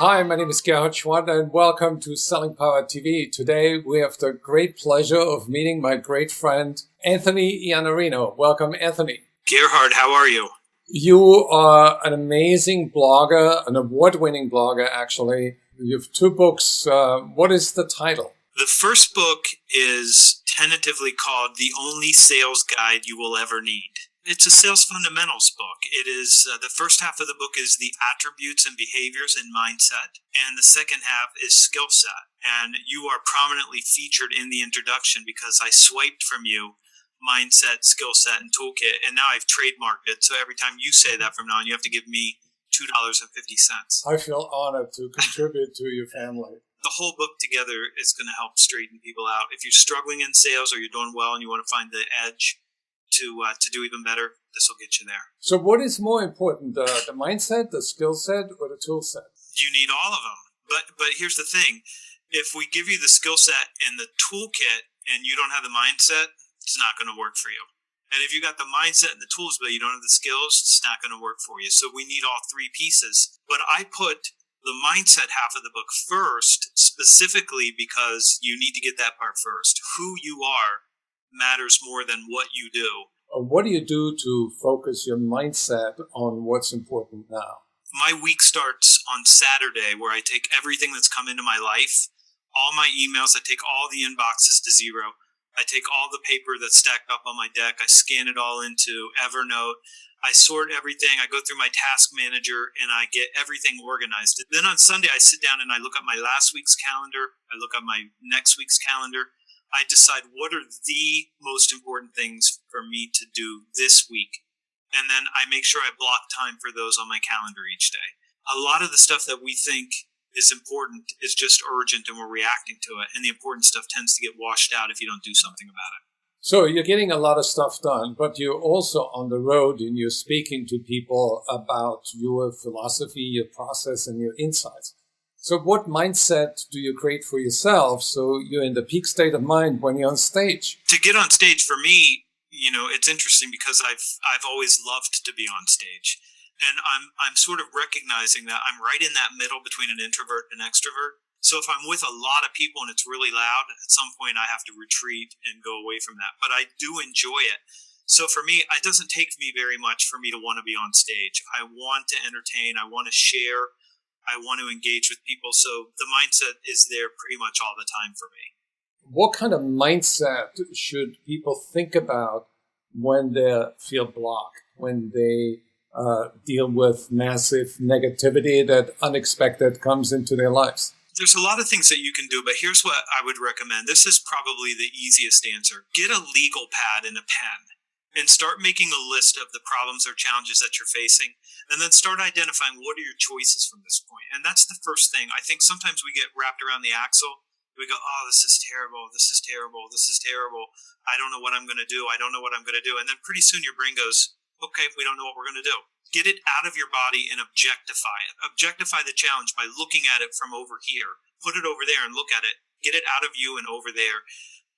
Hi, my name is Gerhard Schwant and welcome to Selling Power TV. Today we have the great pleasure of meeting my great friend, Anthony Iannarino. Welcome, Anthony. Gerhard, how are you? You are an amazing blogger, an award-winning blogger, actually. You have two books. What is the title? The first book is tentatively called The Only Sales Guide You Will Ever Need. It's a sales fundamentals book. It is the first half of the book is the attributes and behaviors and mindset, and the second half is skill set. And you are prominently featured in the introduction because I swiped from you mindset, skill set, and toolkit, and now I've trademarked it. So every time you say that from now on, you have to give me $2.50. I feel honored to contribute to your family. The whole book together is going to help straighten people out. If you're struggling in sales or you're doing well and you want to find the edge to do even better, this will get you there. So what is more important, the mindset, the skill set, or the tool set? You need all of them. But here's the thing. If we give you the skill set and the toolkit and you don't have the mindset, it's not going to work for you. And if you got the mindset and the tools, but you don't have the skills, it's not going to work for you. So we need all three pieces. But I put the mindset half of the book first, specifically because you need to get that part first. Who you are matters more than what you do. What do you do to focus your mindset on what's important now? My week starts on Saturday, where I take everything that's come into my life, all my emails, I take all the inboxes to zero. I take all the paper that's stacked up on my deck, I scan it all into Evernote, I sort everything, I go through my task manager, and I get everything organized. Then on Sunday, I sit down and I look at my last week's calendar, I look at my next week's calendar, I decide what are the most important things for me to do this week. And then I make sure I block time for those on my calendar each day. A lot of the stuff that we think is important is just urgent and we're reacting to it. And the important stuff tends to get washed out if you don't do something about it. So you're getting a lot of stuff done, but you're also on the road and you're speaking to people about your philosophy, your process, and your insights. So what mindset do you create for yourself so you're in the peak state of mind when you're on stage? To get on stage for me, it's interesting because I've always loved to be on stage. And I'm sort of recognizing that I'm right in that middle between an introvert and extrovert. So if I'm with a lot of people and it's really loud, at some point I have to retreat and go away from that. But I do enjoy it. So for me, it doesn't take me very much for me to want to be on stage. I want to entertain. I want to share. I want to engage with people. So the mindset is there pretty much all the time for me. What kind of mindset should people think about when they feel blocked, when they deal with massive negativity that unexpected comes into their lives? There's a lot of things that you can do, but here's what I would recommend. This is probably the easiest answer. Get a legal pad and a pen and start making a list of the problems or challenges that you're facing, and then start identifying what are your choices from this point. And that's the first thing. I think sometimes we get wrapped around the axle. We go, oh, this is terrible, this is terrible, this is terrible. I don't know what I'm going to do. I don't know what I'm going to do. And then pretty soon your brain goes, okay, we don't know what we're going to do. Get it out of your body and objectify it. Objectify the challenge by looking at it from over here. Put it over there and look at it. Get it out of you and over there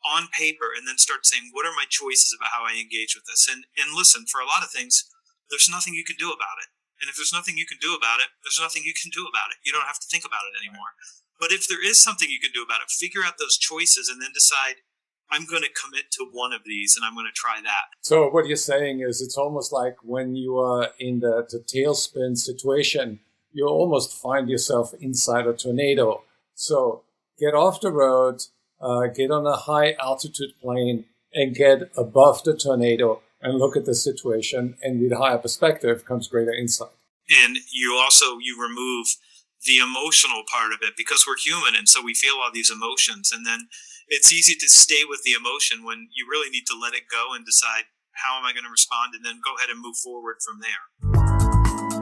on paper, and then start saying, what are my choices about how I engage with this? And listen, for a lot of things, there's nothing you can do about it. And if there's nothing you can do about it, there's nothing you can do about it. You don't have to think about it anymore. But if there is something you can do about it, figure out those choices and then decide, I'm going to commit to one of these and I'm going to try that. So what you're saying is it's almost like when you are in the tailspin situation, you almost find yourself inside a tornado. So get off the road, get on a high altitude plane and get above the tornado and look at the situation. And with a higher perspective comes greater insight. And you remove the emotional part of it because we're human. And so we feel all these emotions. And then it's easy to stay with the emotion when you really need to let it go and decide, how am I going to respond? And then go ahead and move forward from there.